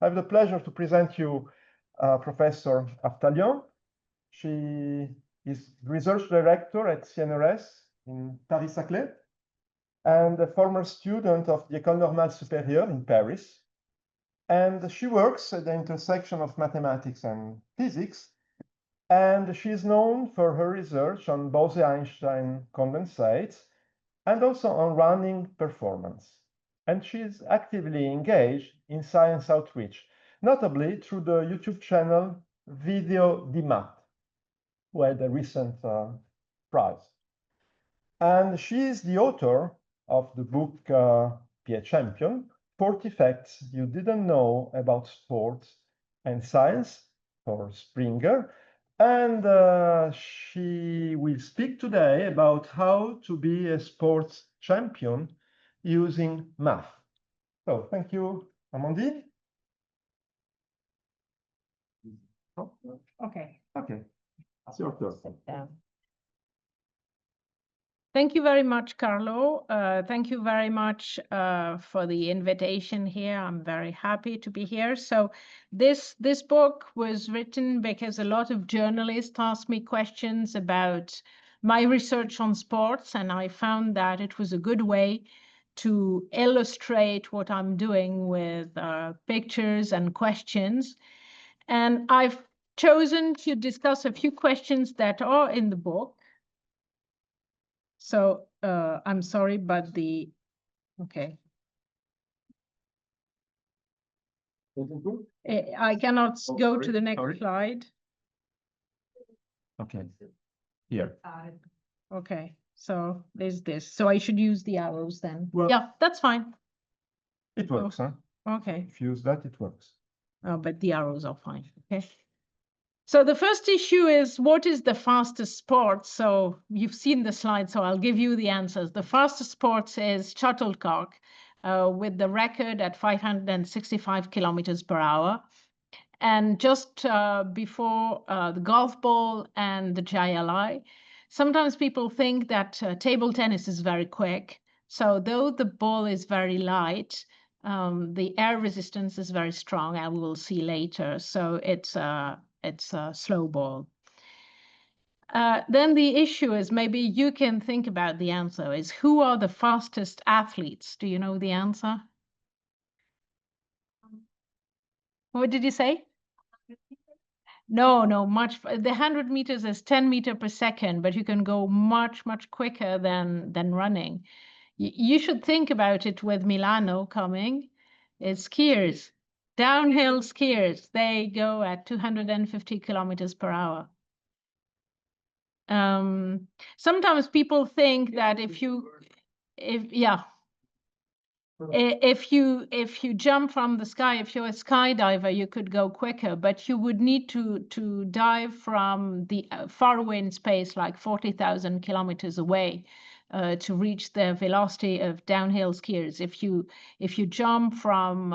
I have the pleasure to present you Professor Aftalion. She is research director at CNRS in Paris-Saclay and a former student of the École Normale Supérieure in Paris. And she works at the intersection of mathematics and physics. And she is known for her research on Bose-Einstein condensates and also on running performance. And she is actively engaged in science outreach, notably through the YouTube channel Video di Math, who had a recent prize. And she is the author of the book PA Champion, 40 Facts You Didn't Know About Sports and Science for Springer. And she will speak today about how to be a sports champion using math. So thank you, Amandine. Oh, Okay. okay, it's your turn. Thank you very much, Carlo. Thank you very much for the invitation here. I'm very happy to be here. So this book was written because a lot of journalists asked me questions about my research on sports, and I found that it was a good way to illustrate what I'm doing with pictures and questions. And I've chosen to discuss a few questions that are in the book. So I'm sorry, but okay. I cannot go to the next slide. Okay, here. Okay, so there's this. So I should use the arrows then. Well, yeah, that's fine. It works, huh? Okay. If you use that, it works. Oh, but the arrows are fine. Okay. So the first issue is, what is the fastest sport? So you've seen the slide, so I'll give you the answers. The fastest sport is shuttlecock, with the record at 565 kilometers per hour. And just before the golf ball and the JLI, sometimes people think that table tennis is very quick. So though the ball is very light, the air resistance is very strong, and we'll see later. So it's a slow ball. Then the issue is, maybe you can think about the answer, is who are the fastest athletes? Do you know the answer? What did you say? No, much. The 100 meters is 10 meters per second, but you can go much, much quicker than running. You should think about it with Milano coming. It's skiers, downhill skiers. They go at 250 kilometers per hour. Sometimes people think that if you jump from the sky, if you're a skydiver, you could go quicker, but you would need to dive from the far away in space, like 40,000 kilometers away, to reach the velocity of downhill skiers. If you jump from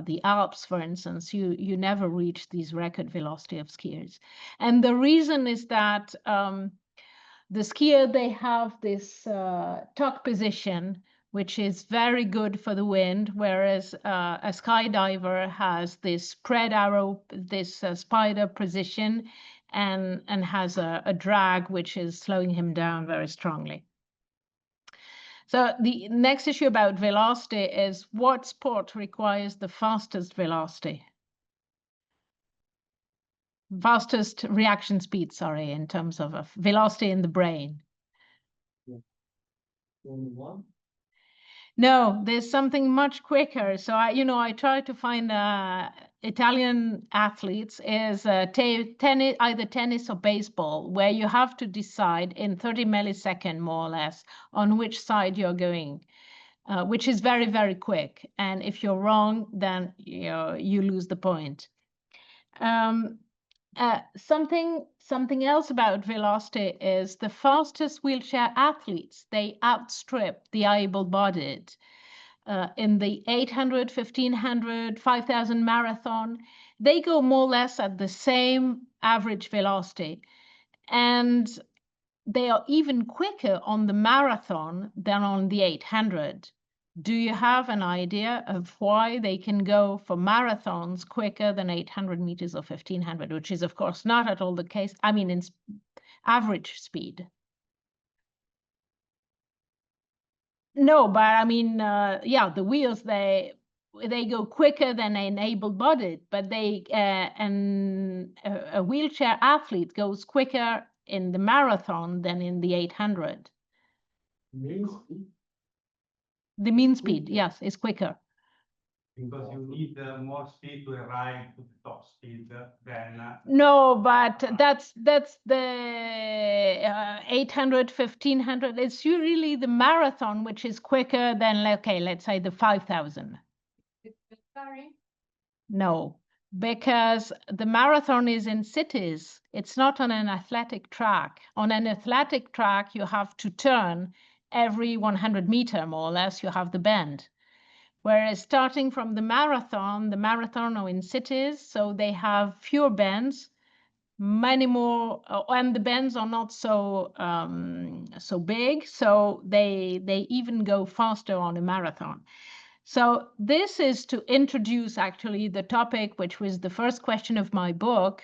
the Alps, for instance, you never reach these record velocity of skiers. And the reason is that the skier, they have this tuck position, which is very good for the wind, whereas a skydiver has this spread arrow, this spider position, and has a drag, which is slowing him down very strongly. So the next issue about velocity is, what sport requires the fastest velocity? Fastest reaction speed, sorry, in terms of velocity in the brain. No, there's something much quicker. So I try to find Italian athletes is tennis, either tennis or baseball, where you have to decide in 30 milliseconds, more or less, on which side you're going, which is very, very quick. And if you're wrong, then you lose the point. Something else about velocity is the fastest wheelchair athletes, they outstrip the able-bodied. In the 800, 1500, 5000 marathon, they go more or less at the same average velocity. And they are even quicker on the marathon than on the 800. Do you have an idea of why they can go for marathons quicker than 800 meters or 1500, which is, of course, not at all the case. I mean, in average speed. No, but I mean, yeah, the wheels, they go quicker than an able-bodied, but a wheelchair athlete goes quicker in the marathon than in the 800. The mean speed, yes, is quicker. Because you need more speed to arrive to the top speed than... No, but that's the 800, 1500. It's really the marathon, which is quicker than, okay, let's say the 5,000. Sorry. No, because the marathon is in cities. It's not on an athletic track. On an athletic track, you have to turn every 100 meter, more or less, you have the bend. Whereas starting from the marathon are in cities, so they have fewer bends, many more, and the bends are not so so big, so they even go faster on a marathon. So this is to introduce actually the topic, which was the first question of my book.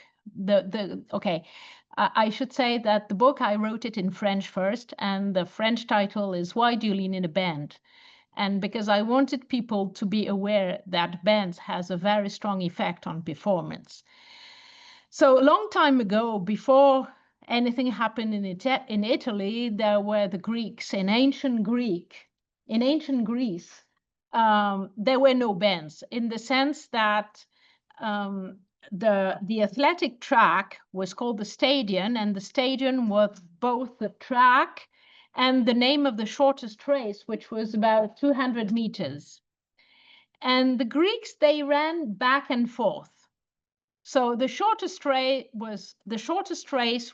Okay, I should say that the book, I wrote it in French first, and the French title is Why Do You Lean in a Bend? And because I wanted people to be aware that bends has a very strong effect on performance. So a long time ago, before anything happened in Italy, there were the Greeks. In ancient Greece, there were no bends, in the sense that the athletic track was called the stadion, and the stadion was both the track and the name of the shortest race, which was about 200 meters. And the Greeks, they ran back and forth. So the shortest race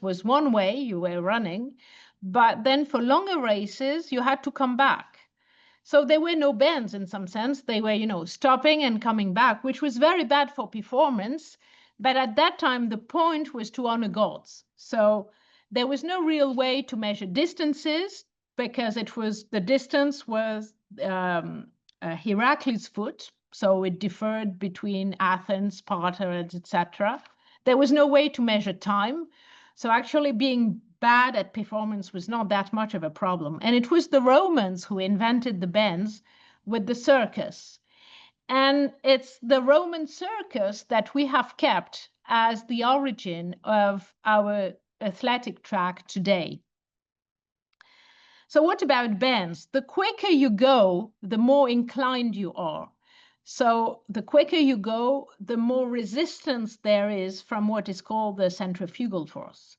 was one way you were running, but then for longer races, you had to come back. So there were no bends in some sense. They were, stopping and coming back, which was very bad for performance. But at that time, the point was to honor gods. So there was no real way to measure distances, because the distance was Heracles' foot. So it differed between Athens, Sparta, etc. There was no way to measure time. So actually being bad at performance was not that much of a problem. And it was the Romans who invented the bends with the circus. And it's the Roman circus that we have kept as the origin of our athletic track today. So what about bends? The quicker you go, the more inclined you are. So the quicker you go, the more resistance there is from what is called the centrifugal force.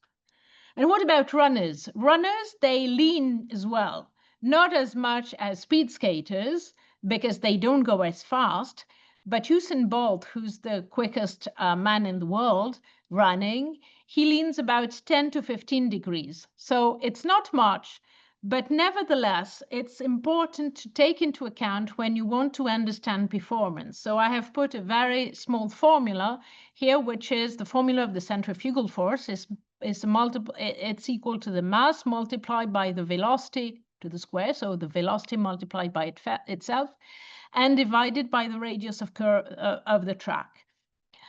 And what about runners? Runners, they lean as well, not as much as speed skaters, because they don't go as fast. But Usain Bolt, who's the quickest man in the world running, he leans about 10 to 15 degrees. So it's not much, but nevertheless, it's important to take into account when you want to understand performance. So I have put a very small formula here, which is the formula of the centrifugal force. It's equal to the mass multiplied by the velocity to the square, so the velocity multiplied by itself, and divided by the radius of the track.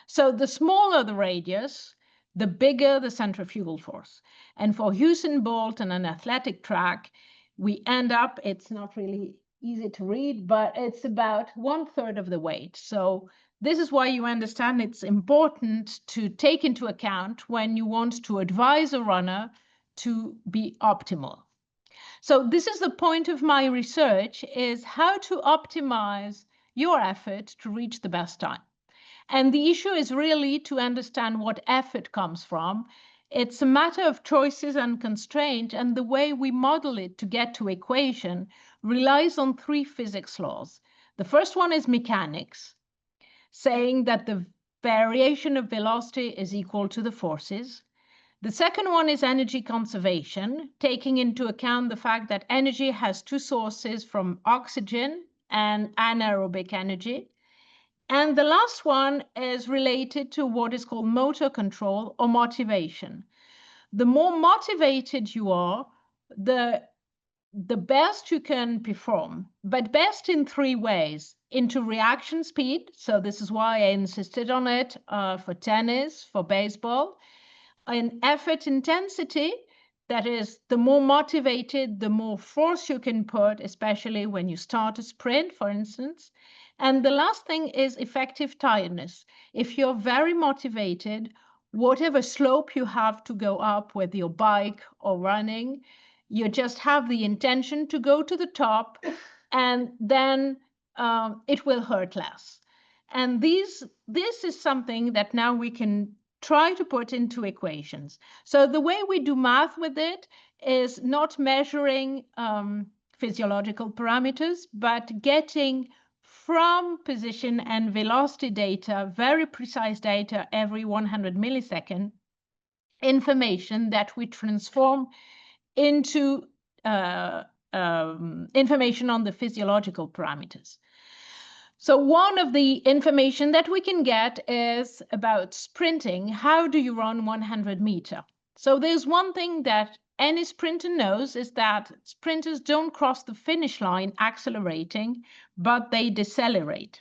So the smaller the radius, the bigger the centrifugal force. And for Usain Bolt and an athletic track, we end up, it's not really easy to read, but it's about 1/3 of the weight. So this is why you understand it's important to take into account when you want to advise a runner to be optimal. So this is the point of my research, is how to optimize your effort to reach the best time. And the issue is really to understand what effort comes from. It's a matter of choices and constraint, and the way we model it to get to equation relies on 3 physics laws. The first one is mechanics, saying that the variation of velocity is equal to the forces. The second one is energy conservation, taking into account the fact that energy has 2 sources, from oxygen and anaerobic energy. And the last one is related to what is called motor control or motivation. The more motivated you are, the the best you can perform, but best in three ways: into reaction speed. So this is why I insisted on it for tennis, for baseball. In effort intensity, that is, the more motivated, the more force you can put, especially when you start a sprint, for instance. And the last thing is effective tiredness. If you're very motivated, whatever slope you have to go up with your bike or running, you just have the intention to go to the top, and then it will hurt less. And this is something that now we can try to put into equations. So the way we do math with it is not measuring physiological parameters, but getting from position and velocity data, very precise data every 100 millisecond, information that we transform into information on the physiological parameters. So one of the information that we can get is about sprinting. How do you run 100 meters? So there's one thing that any sprinter knows, is that sprinters don't cross the finish line accelerating, but they decelerate.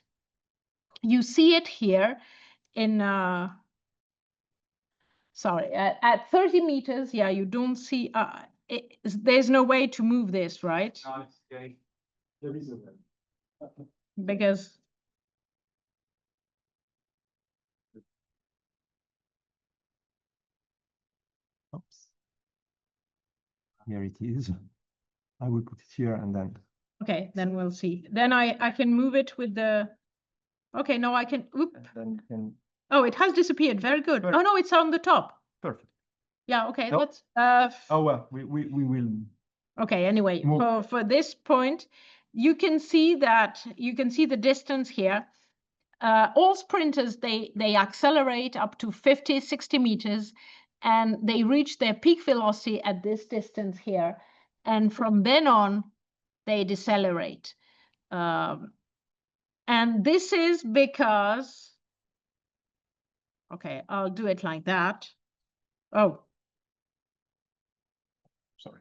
You see it here in, at 30 meters, yeah, you don't see, there's no way to move this, right? Now it's getting. There is a way. Because Oops. Here it is. I will put it here and then. okay, then we'll see. Then I can move it with the, okay, no, I can, oop. And then you can. Oh, it has disappeared. Very good. Good. Oh, no, it's on the top. Perfect. Yeah, okay, Nope. let's, Oh, well, we will. okay, anyway, Move. for this point, you can see the distance here. All sprinters, they accelerate up to 50, 60 meters, and they reach their peak velocity at this distance here. And from then on, they decelerate. And this is because, okay, I'll do it like that. Oh, Sorry.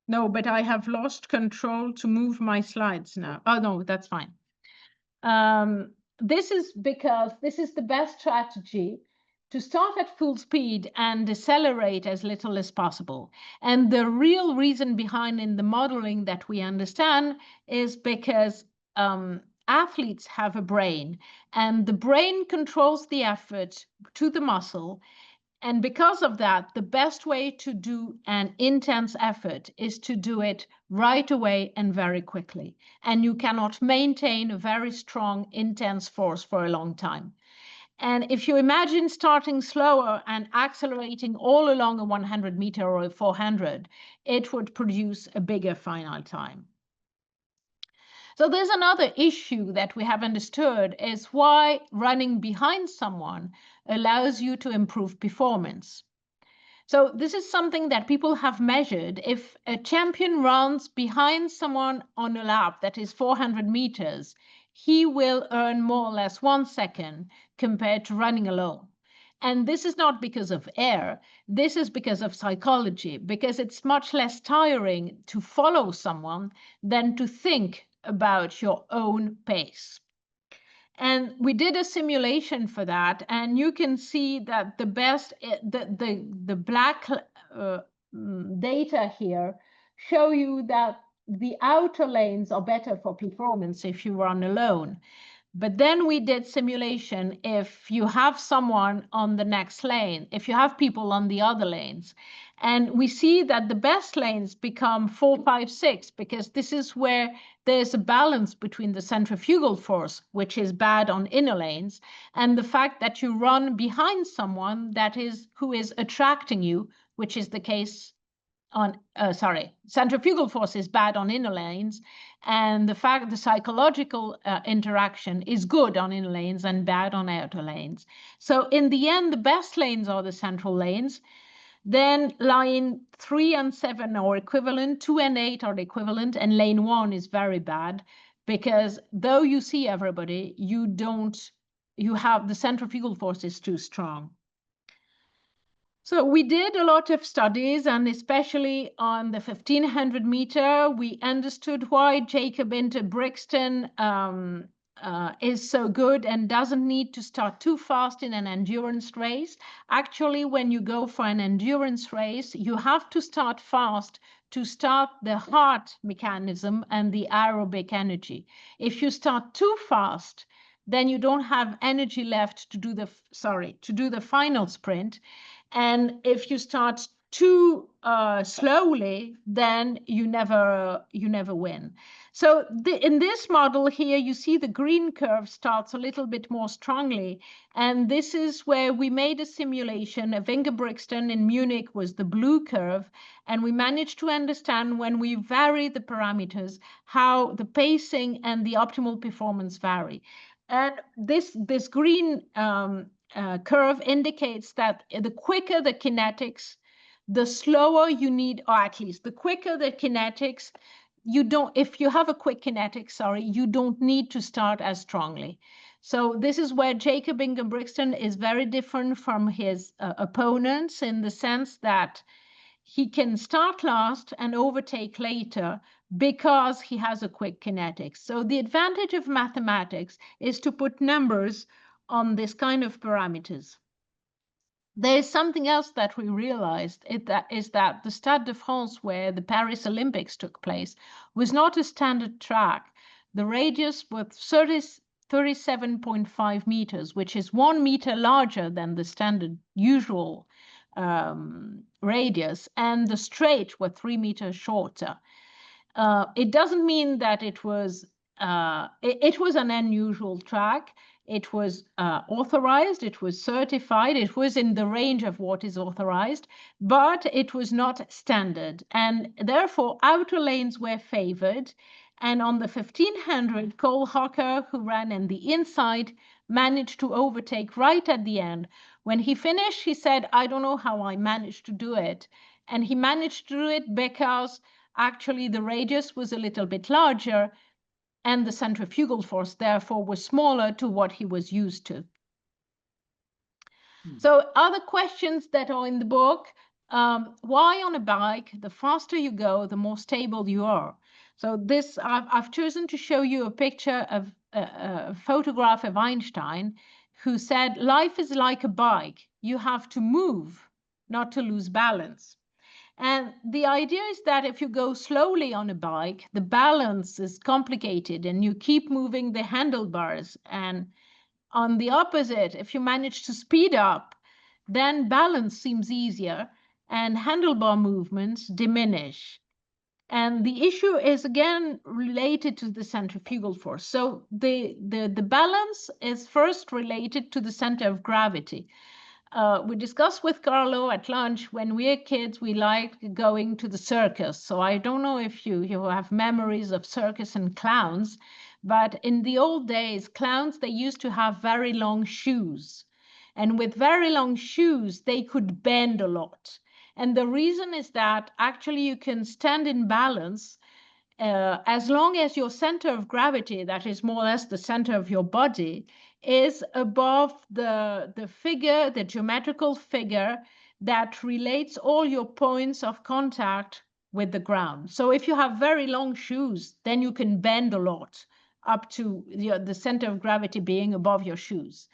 no, but I have lost control to move my slides now. Oh, no, that's fine. This is because this is the best strategy to start at full speed and decelerate as little as possible. And the real reason behind in the modeling that we understand is because athletes have a brain, and the brain controls the effort to the muscle. And because of that, the best way to do an intense effort is to do it right away and very quickly. And you cannot maintain a very strong, intense force for a long time. And if you imagine starting slower and accelerating all along a 100 meter or a 400, it would produce a bigger final time. So there's another issue that we have understood, is why running behind someone allows you to improve performance. So this is something that people have measured. If a champion runs behind someone on a lap that is 400 meters, he will earn more or less 1 second compared to running alone. And this is not because of air. This is because of psychology, because it's much less tiring to follow someone than to think about your own pace. And we did a simulation for that, and you can see that the best, the black data here show you that the outer lanes are better for performance if you run alone. But then we did simulation if you have someone on the next lane, if you have people on the other lanes. And we see that the best lanes become 4, 5, 6, because this is where there's a balance between the centrifugal force, which is bad on inner lanes, and the fact that you run behind someone who is attracting you, which is the case on, centrifugal force is bad on inner lanes, and the fact the psychological interaction is good on inner lanes and bad on outer lanes. So in the end, the best lanes are the central lanes. Then line 3 and 7 are equivalent, 2 and 8 are equivalent, and lane 1 is very bad, because though you see everybody, you have the centrifugal force is too strong. So we did a lot of studies, and especially on the 1500 meter, we understood why Jacob Ingebrigtsen is so good and doesn't need to start too fast in an endurance race. Actually, when you go for an endurance race, you have to start fast to start the heart mechanism and the aerobic energy. If you start too fast, then you don't have energy left to do the final sprint. And if you start too slowly, then you never win. So in this model here, you see the green curve starts a little bit more strongly. And this is where we made a simulation of Ingebrigtsen in Munich was the blue curve. And we managed to understand when we vary the parameters, how the pacing and the optimal performance vary. And this green curve indicates that the quicker the kinetics, the slower you need, or at least the quicker the kinetics, if you have a quick kinetic, you don't need to start as strongly. So this is where Jacob Ingebrigtsen is very different from his opponents in the sense that he can start last and overtake later because he has a quick kinetics. So the advantage of mathematics is to put numbers on this kind of parameters. There is something else that we realized, is that the Stade de France, where the Paris Olympics took place, was not a standard track. The radius was 37.5 meters, which is 1 meter larger than the standard usual radius, and the straight were 3 meters shorter. It doesn't mean that it was an unusual track. It was authorized, it was certified, it was in the range of what is authorized, but it was not standard. And therefore, outer lanes were favored. And on the 1500, Cole Hocker, who ran in the inside, managed to overtake right at the end. When he finished, he said, I don't know how I managed to do it. And he managed to do it because actually the radius was a little bit larger, and the centrifugal force, therefore, was smaller to what he was used to. So other questions that are in the book, why on a bike, the faster you go, the more stable you are? So this, I've chosen to show you a picture of a photograph of Einstein, who said, life is like a bike. You have to move, not to lose balance. And the idea is that if you go slowly on a bike, the balance is complicated and you keep moving the handlebars. And on the opposite, if you manage to speed up, then balance seems easier and handlebar movements diminish. And the issue is again related to the centrifugal force. So the balance is first related to the center of gravity. We discussed with Carlo at lunch, when we were kids, we liked going to the circus. So I don't know if you have memories of circus and clowns, but in the old days, clowns, they used to have very long shoes. And with very long shoes, they could bend a lot. And the reason is that actually you can stand in balance as long as your center of gravity, that is more or less the center of your body, is above the figure, the geometrical figure that relates all your points of contact with the ground. So if you have very long shoes, then you can bend a lot up to the center of gravity being above your shoes.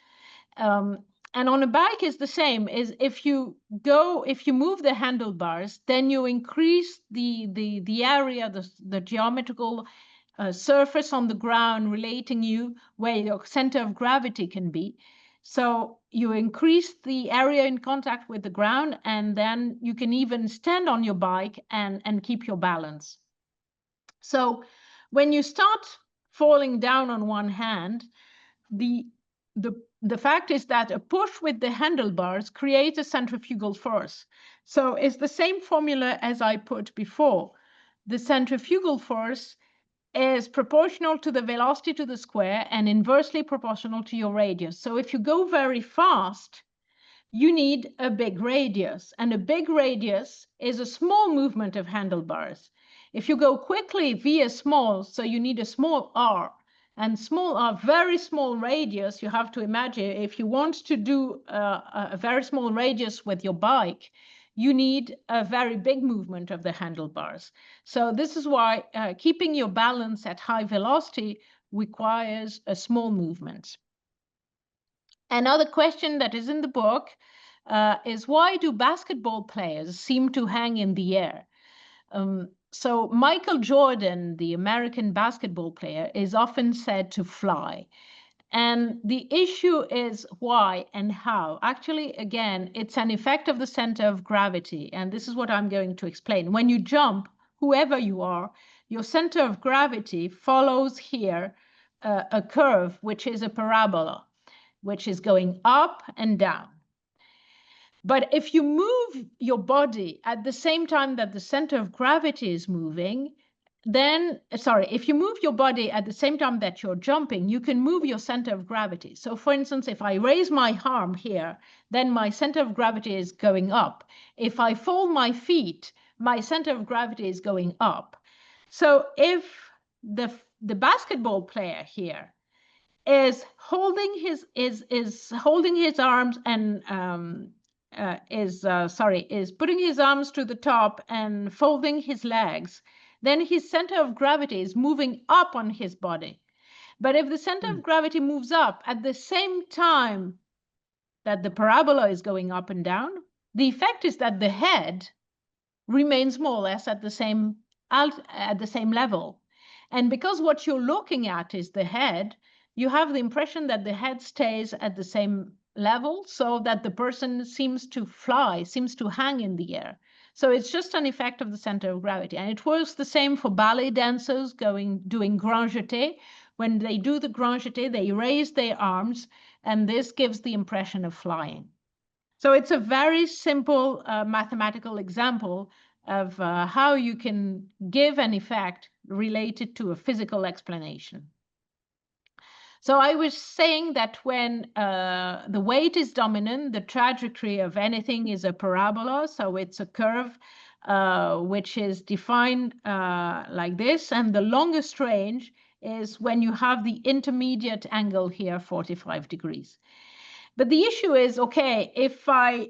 And on a bike is the same, is if you move the handlebars, then you increase the area, the geometrical surface on the ground relating you where your center of gravity can be. So you increase the area in contact with the ground, and then you can even stand on your bike and keep your balance. So when you start falling down on one hand, the fact is that a push with the handlebars creates a centrifugal force. So it's the same formula as I put before. The centrifugal force is proportional to the velocity to the square and inversely proportional to your radius. So if you go very fast, you need a big radius, and a big radius is a small movement of handlebars. If you go quickly, V is small, so you need a small r. And small are very small radius. You have to imagine if you want to do a very small radius with your bike, you need a very big movement of the handlebars. So this is why keeping your balance at high velocity requires a small movement. Another question that is in the book is, why do basketball players seem to hang in the air? So Michael Jordan, the American basketball player, is often said to fly. And the issue is why and how. Actually, again, it's an effect of the center of gravity. And this is what I'm going to explain. When you jump, whoever you are, your center of gravity follows here a curve, which is a parabola, which is going up and down. But if you move your body at the same time that the center of gravity is moving, then, if you move your body at the same time that you're jumping, you can move your center of gravity. So for instance, if I raise my arm here, then my center of gravity is going up. If I fold my feet, my center of gravity is going up. So if the basketball player here is holding his arms and is putting his arms to the top and folding his legs, then his center of gravity is moving up on his body. But if the center of gravity moves up at the same time that the parabola is going up and down, the effect is that the head remains more or less at the same level. And because what you're looking at is the head, you have the impression that the head stays at the same level, so that the person seems to fly, seems to hang in the air. So it's just an effect of the center of gravity. And it works the same for ballet dancers doing grand jeté. When they do the grand jeté, they raise their arms, and this gives the impression of flying. So it's a very simple mathematical example of how you can give an effect related to a physical explanation. So I was saying that when the weight is dominant, the trajectory of anything is a parabola. So it's a curve which is defined like this. And the longest range is when you have the intermediate angle here, 45 degrees. But the issue is, okay, if I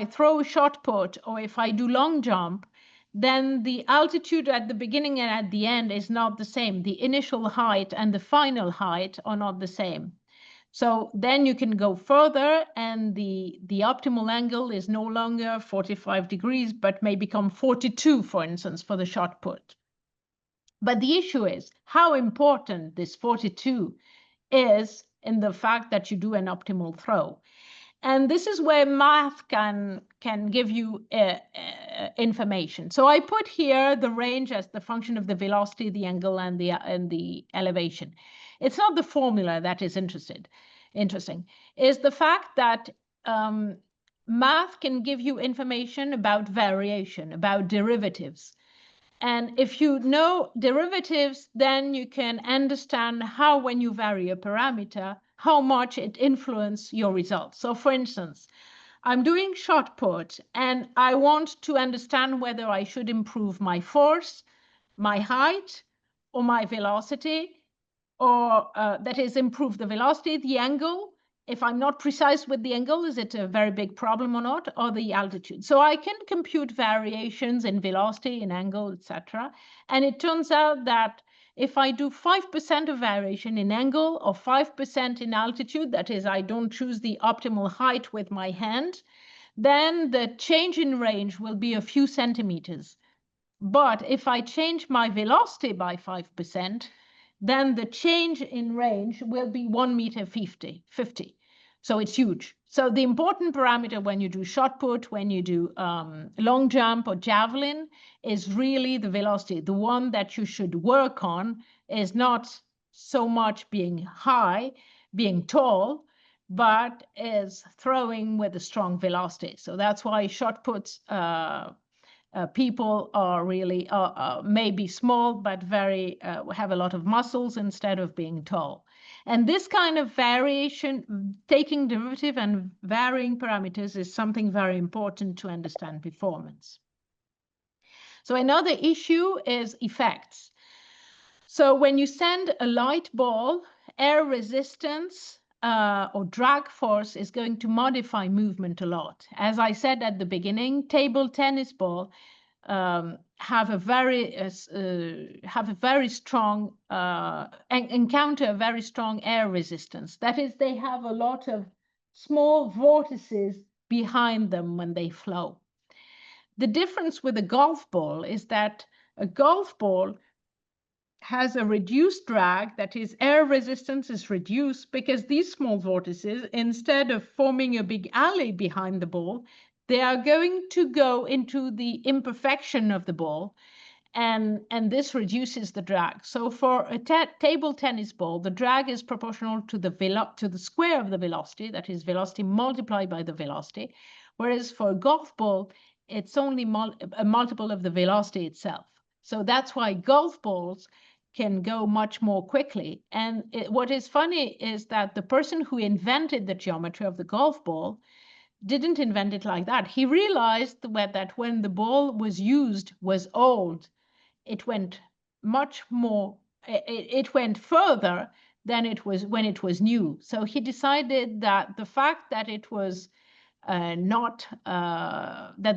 throw a shot put or if I do long jump, then the altitude at the beginning and at the end is not the same. The initial height and the final height are not the same. So then you can go further, and the optimal angle is no longer 45 degrees, but may become 42, for instance, for the shot put. But the issue is how important this 42 is in the fact that you do an optimal throw. And this is where math can give you information. So I put here the range as the function of the velocity, the angle, and the elevation. It's not the formula that is interesting. Is the fact that math can give you information about variation, about derivatives. And if you know derivatives, then you can understand how, when you vary a parameter, how much it influences your results. So for instance, I'm doing shot put, and I want to understand whether I should improve my force, my height, or my velocity, or that is, improve the velocity, the angle. If I'm not precise with the angle, is it a very big problem or not, or the altitude? So I can compute variations in velocity, in angle, etc. And it turns out that if I do 5% of variation in angle or 5% in altitude, that is, I don't choose the optimal height with my hand, then the change in range will be a few centimeters. But if I change my velocity by 5%, then the change in range will be 1 meter 50. So it's huge. So the important parameter when you do shot put, when you do long jump or javelin, is really the velocity. The one that you should work on is not so much being high, being tall, but is throwing with a strong velocity. So that's why shot puts people are really maybe small, but very have a lot of muscles instead of being tall. And this kind of variation, taking derivative and varying parameters, is something very important to understand performance. So another issue is effects. So when you send a light ball, air resistance or drag force is going to modify movement a lot. As I said at the beginning, table tennis ball have a very strong encounter a very strong air resistance. That is, they have a lot of small vortices behind them when they flow. The difference with a golf ball is that a golf ball has a reduced drag, that is, air resistance is reduced because these small vortices, instead of forming a big alley behind the ball, they are going to go into the imperfection of the ball, and this reduces the drag. So for a table tennis ball, the drag is proportional to the square of the velocity, that is velocity multiplied by the velocity, whereas for a golf ball, it's only a multiple of the velocity itself. So that's why golf balls can go much more quickly. And what is funny is that the person who invented the geometry of the golf ball didn't invent it like that. He realized that when the ball was old, it went much more, it went further than it was when it was new. So he decided that the fact that it was that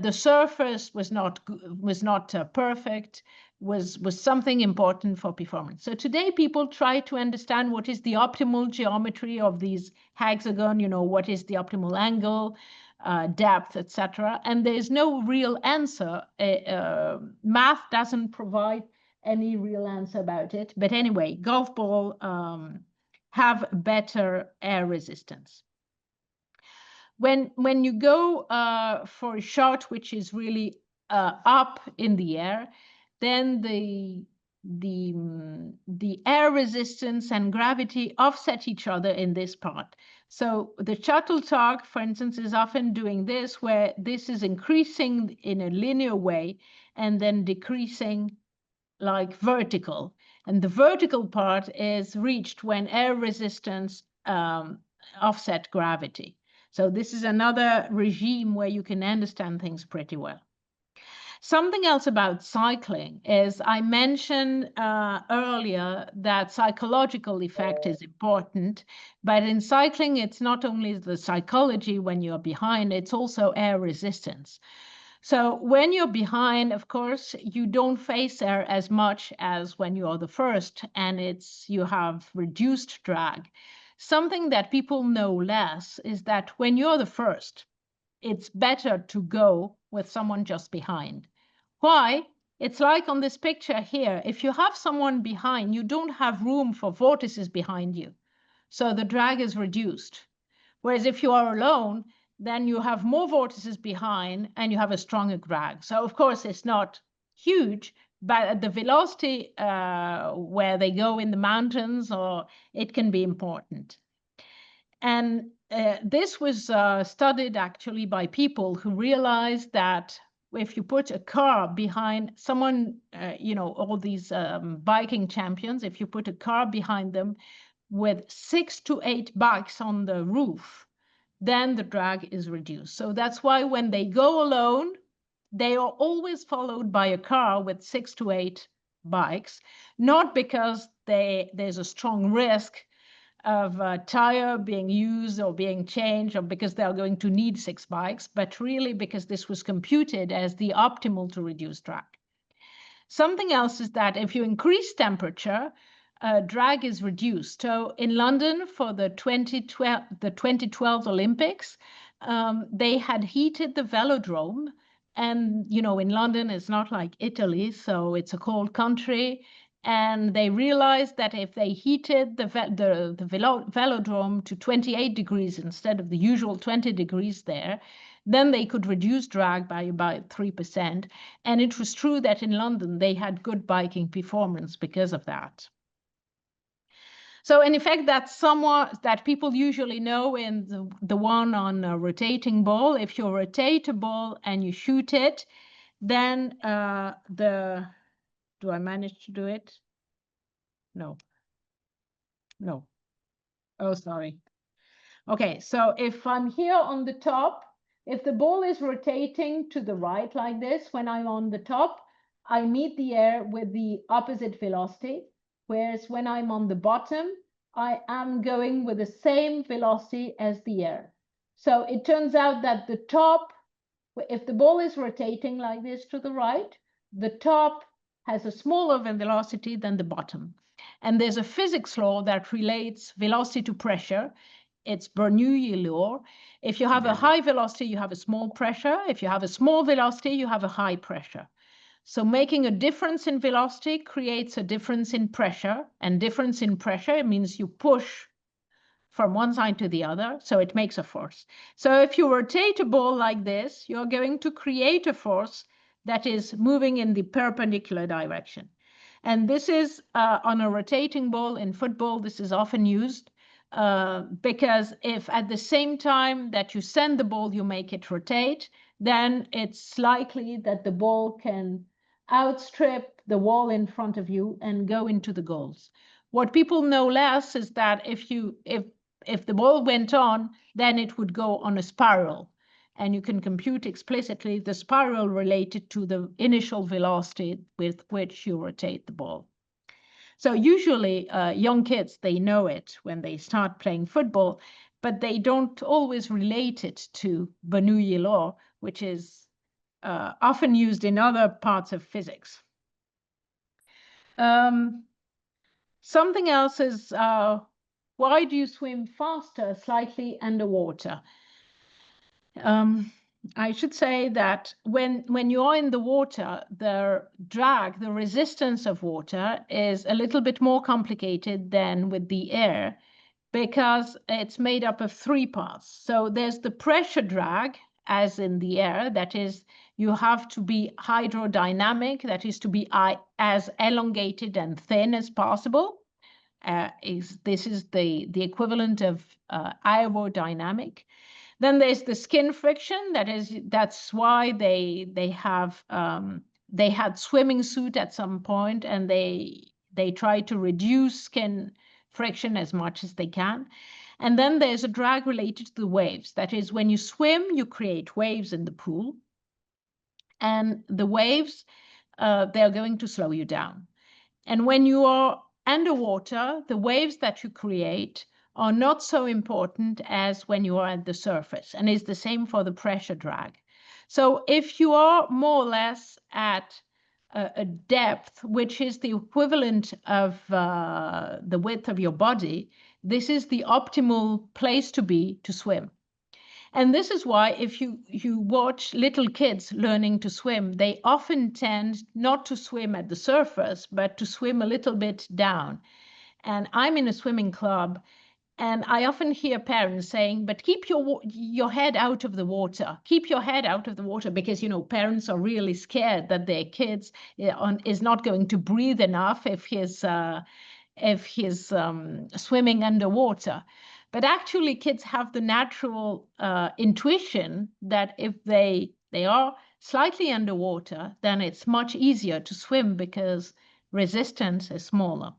the surface was not perfect was something important for performance. So today people try to understand what is the optimal geometry of these hexagon, what is the optimal angle, depth, etc. And there's no real answer. Math doesn't provide any real answer about it. But anyway, golf ball have better air resistance. When you go for a shot which is really up in the air, then the air resistance and gravity offset each other in this part. So the shuttle torque, for instance, is often doing this, where this is increasing in a linear way and then decreasing like vertical. And the vertical part is reached when air resistance offset gravity. So this is another regime where you can understand things pretty well. Something else about cycling is I mentioned earlier that psychological effect is important, but in cycling, it's not only the psychology when you're behind, it's also air resistance. So when you're behind, of course, you don't face air as much as when you're the first, and you have reduced drag. Something that people know less is that when you're the first, it's better to go with someone just behind. Why? It's like on this picture here. If you have someone behind, you don't have room for vortices behind you. So the drag is reduced. Whereas if you are alone, then you have more vortices behind and you have a stronger drag. So of course, it's not huge, but at the velocity where they go in the mountains, or it can be important. And this was studied actually by people who realized that if you put a car behind someone, all these biking champions, if you put a car behind them with 6 to 8 bikes on the roof, then the drag is reduced. So that's why when they go alone, they are always followed by a car with 6 to 8 bikes, not because there's a strong risk of a tire being used or being changed, or because they are going to need 6 bikes, but really because this was computed as the optimal to reduce drag. Something else is that if you increase temperature, drag is reduced. So in London for the 2012 Olympics, they had heated the velodrome. And, in London, it's not like Italy, so it's a cold country. And they realized that if they heated the velodrome to 28 degrees instead of the usual 20 degrees there, then they could reduce drag by about 3%. And it was true that in London, they had good biking performance because of that. So in effect, that's somewhat that people usually know in the one on a rotating ball. If you rotate a ball and you shoot it, then do I manage to do it? No. Oh, sorry. Okay, so if I'm here on the top, if the ball is rotating to the right like this, when I'm on the top, I meet the air with the opposite velocity. whereas when I'm on the bottom, I am going with the same velocity as the air. So it turns out that the top, if the ball is rotating like this to the right, the top has a smaller velocity than the bottom. And there's a physics law that relates velocity to pressure. It's Bernoulli law. If you have a high velocity, you have a small pressure. If you have a small velocity, you have a high pressure. So making a difference in velocity creates a difference in pressure, and difference in pressure means you push from one side to the other, so it makes a force. So if you rotate a ball like this, you're going to create a force that is moving in the perpendicular direction. And this is on a rotating ball in football, this is often used because if at the same time that you send the ball, you make it rotate, then it's likely that the ball can outstrip the wall in front of you and go into the goals. What people know less is that if the ball went on, then it would go on a spiral. And you can compute explicitly the spiral related to the initial velocity with which you rotate the ball. So usually young kids, they know it when they start playing football, but they don't always relate it to Bernoulli law, which is often used in other parts of physics. Something else is, why do you swim faster slightly underwater? I should say that when you are in the water, the drag, the resistance of water is a little bit more complicated than with the air because it's made up of three parts. So there's the pressure drag, as in the air, that is, you have to be hydrodynamic, that is to be as elongated and thin as possible. This is the equivalent of aerodynamic. Then there's the skin friction. That's why they had swimming suit at some point, and they try to reduce skin friction as much as they can. And then there's a drag related to the waves. That is, when you swim, you create waves in the pool, and the waves they're going to slow you down. And when you are underwater, the waves that you create are not so important as when you are at the surface, and it's the same for the pressure drag. So if you are more or less at a depth which is the equivalent of the width of your body, this is the optimal place to be to swim. And this is why if you watch little kids learning to swim, they often tend not to swim at the surface, but to swim a little bit down. And I'm in a swimming club, and I often hear parents saying, but keep your head out of the water. Keep your head out of the water, because, parents are really scared that their kids is not going to breathe enough if he's swimming underwater. But actually, kids have the natural intuition that if they are slightly underwater, then it's much easier to swim because resistance is smaller.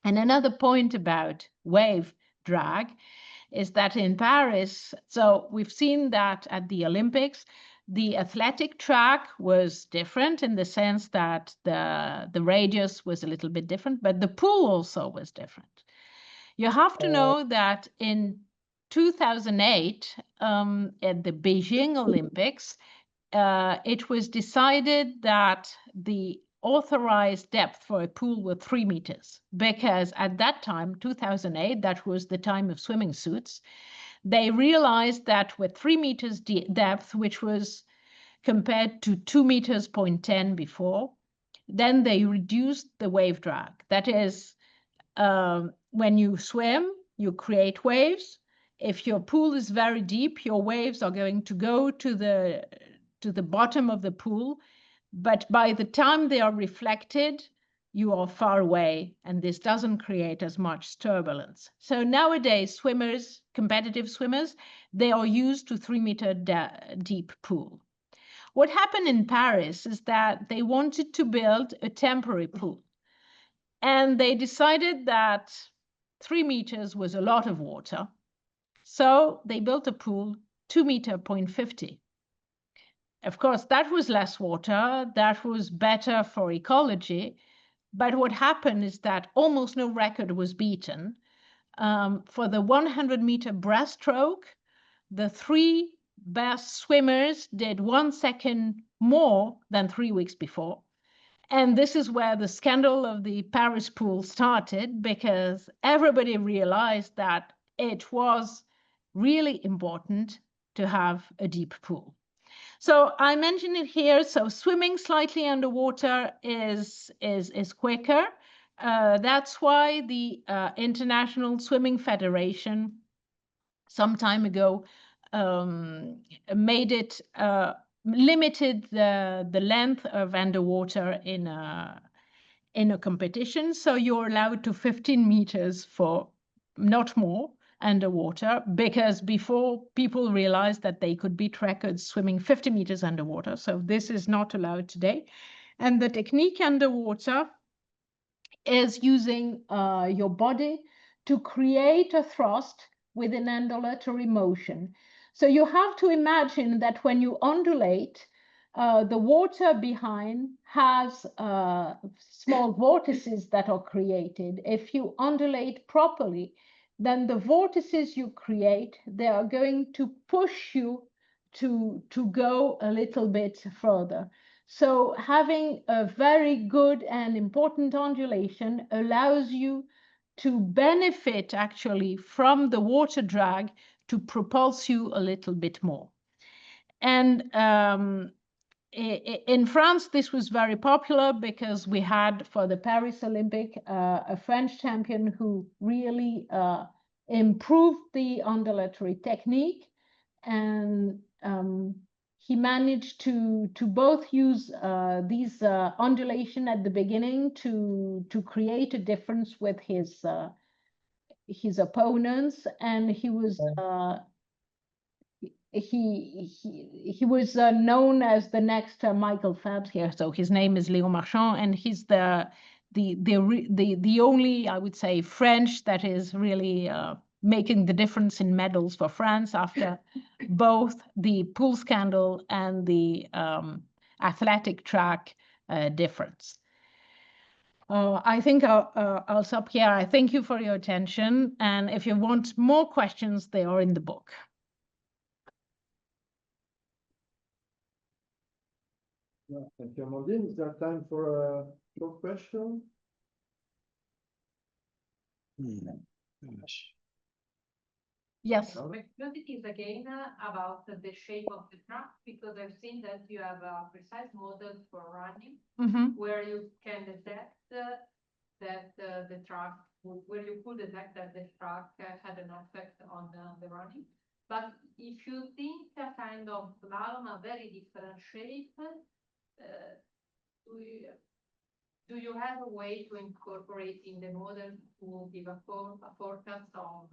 And another point about wave drag is that in Paris, so we've seen that at the Olympics, the athletic track was different in the sense that the radius was a little bit different, but the pool also was different. You have to know that in 2008, at the Beijing Olympics, it was decided that the authorized depth for a pool was 3 meters, because at that time, 2008, that was the time of swimming suits, they realized that with 3 meters depth, which was compared to 2 meters 0.10 before, then they reduced the wave drag. That is, when you swim, you create waves. If your pool is very deep, your waves are going to go to the bottom of the pool, but by the time they are reflected, you are far away, and this doesn't create as much turbulence. So nowadays, swimmers, competitive swimmers, they are used to 3 meter deep pool. What happened in Paris is that they wanted to build a temporary pool, and they decided that 3 meters was a lot of water. So they built a pool 2 meter 0.50. Of course, that was less water, that was better for ecology, But what happened is that almost no record was beaten. For the 100-meter breaststroke, the 3 best swimmers did 1 second more than 3 weeks before. And this is where the scandal of the Paris pool started, because everybody realized that it was really important to have a deep pool. So I mentioned it here. So swimming slightly underwater is quicker. That's why the International Swimming Federation some time ago made it limited the length of underwater in a competition. So you're allowed to 15 meters for not more underwater, because before people realized that they could beat records swimming 50 meters underwater. So this is not allowed today. And the technique underwater is using your body to create a thrust with an undulatory motion. So you have to imagine that when you undulate, the water behind has small vortices that are created. If you undulate properly, then the vortices you create, they are going to push you to go a little bit further. So having a very good and important undulation allows you to benefit actually from the water drag to propulse you a little bit more. And in France, this was very popular because we had, for the Paris Olympic, a French champion who really improved the undulatory technique. And he managed to both use these undulation at the beginning to create a difference with his opponents, and he was he was known as the next Michael Phelps here. So his name is Léon Marchand, and he's the only, I would say, French that is really making the difference in medals for France after both the pool scandal and the athletic track difference. I think I'll stop here. I thank you for your attention. And if you want more questions, they are in the book. Yeah, thank you, Amandine. Is there time for a short question? Yes. My curiosity is again about the shape of the track, because I've seen that you have a precise model for running, where you can detect that the track, where you could detect that the track had an effect on the running. But if you think a kind of slalom, a very different shape, do you have a way to incorporate in the model to give a forecast of?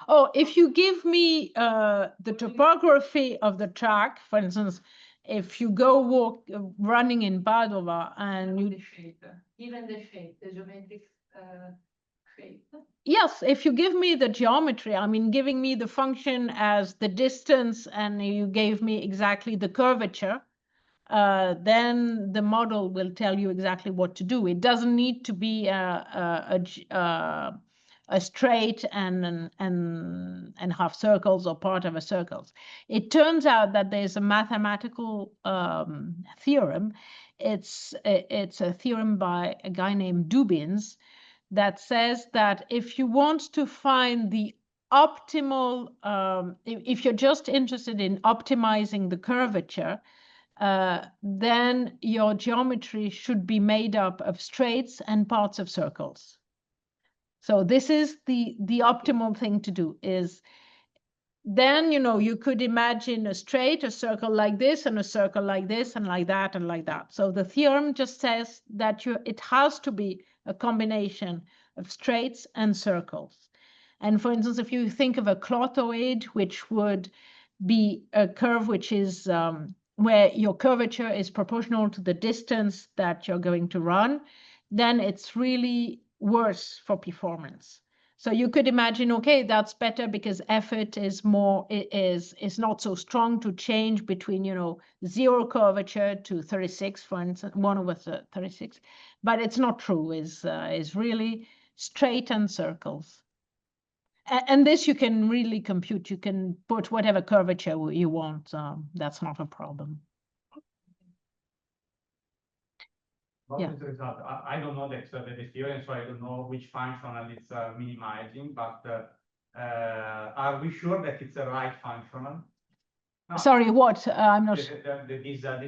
Oh, if you give me the topography of the track, for instance, if you go running in Padova and you... The shape, even the shape, the geometric shape. Yes, if you give me the geometry, I mean, giving me the function as the distance, and you gave me exactly the curvature, then the model will tell you exactly what to do. It doesn't need to be a straight and half circles or part of a circle. It turns out that there's a mathematical theorem. It's a theorem by a guy named Dubins that says that if you want to find the optimal, if you're just interested in optimizing the curvature, then your geometry should be made up of straights and parts of circles. So this is the optimal thing to do. Is then, you know, you could imagine a straight, a circle like this, and a circle like this, and like that, and like that. So the theorem just says that it has to be a combination of straights and circles. And for instance, if you think of a clothoid, which would be a curve which is where your curvature is proportional to the distance that you're going to run, then it's really worse for performance. So you could imagine, okay, that's better because effort is more is not so strong to change between, you know, 0 curvature to 36, for instance, 1/36. But it's not true. Is really straight and circles. And this you can really compute. You can put whatever curvature you want. That's not a problem. What Yeah. is the result? I don't know the theory, so I don't know which functional it's minimizing, but are we sure that it's the right functional? No. Sorry, what? I'm not. This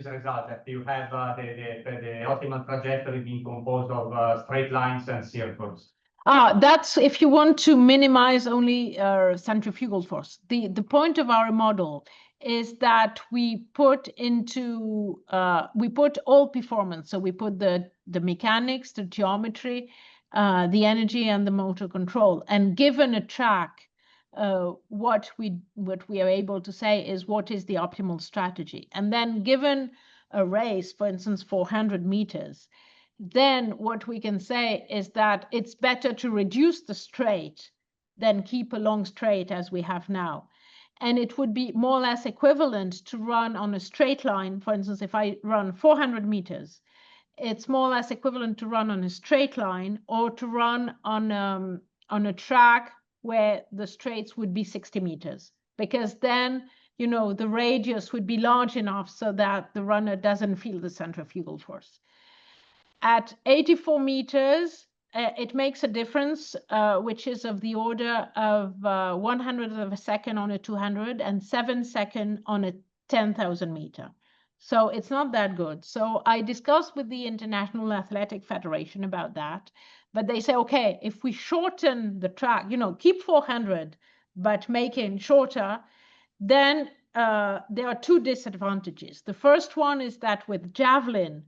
result that you have the optimal trajectory being composed of straight lines and circles. That's if you want to minimize only centrifugal force. The point of our model is that we put all performance. So we put the mechanics, the geometry, the energy, and the motor control. And given a track, what we are able to say is what is the optimal strategy. And then given a race, for instance, 400 meters, then what we can say is that it's better to reduce the straight than keep a long straight as we have now. And it would be more or less equivalent to run on a straight line. For instance, if I run 400 meters, it's more or less equivalent to run on a straight line or to run on a track where the straights would be 60 meters. Because then, you know, the radius would be large enough so that the runner doesn't feel the centrifugal force. At 84 meters, it makes a difference, which is of the order of 100th of a second on a 200 and 7 seconds on a 10,000 meter. So it's not that good. So I discussed with the International Athletic Federation about that, but they say, okay, if we shorten the track, you know, keep 400, but make it shorter, then there are 2 disadvantages. The first one is that with javelin,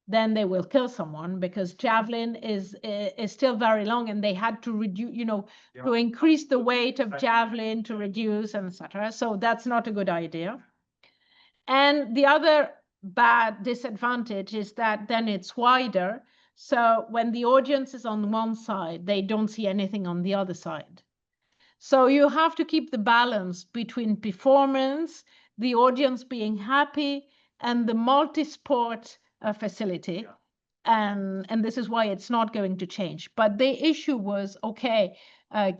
then they will kill someone because javelin is still very long and they had to reduce, you know, to increase the weight of javelin to reduce, etc. So that's not a good idea. And the other bad disadvantage is that then it's wider. So when the audience is on one side, they don't see anything on the other side. So you have to keep the balance between performance, the audience being happy, and the multi-sport facility. And this is why it's not going to change. But the issue was, okay,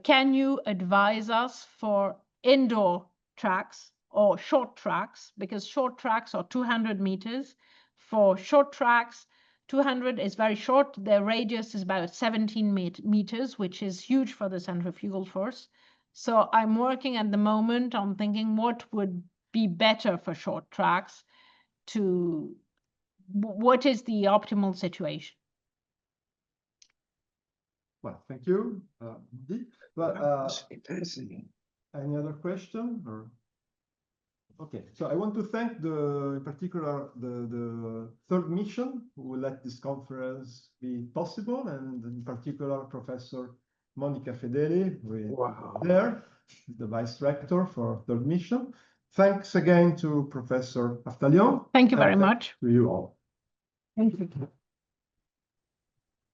can you advise us for indoor tracks or short tracks? Because short tracks are 200 meters. For short tracks, 200 is very short. The radius is about 17 meters, which is huge for the centrifugal force. So I'm working at the moment on thinking what would be better for short tracks to what is the optimal situation? Well, thank you. Well, any other question? Or? Okay, so I want to thank in particular the third mission who let this conference be possible, and in particular Professor Monica Fedeli, there, the Vice Rector for third mission. Thanks again to Professor Aftalion. Thank you very much. To you all. Thank you.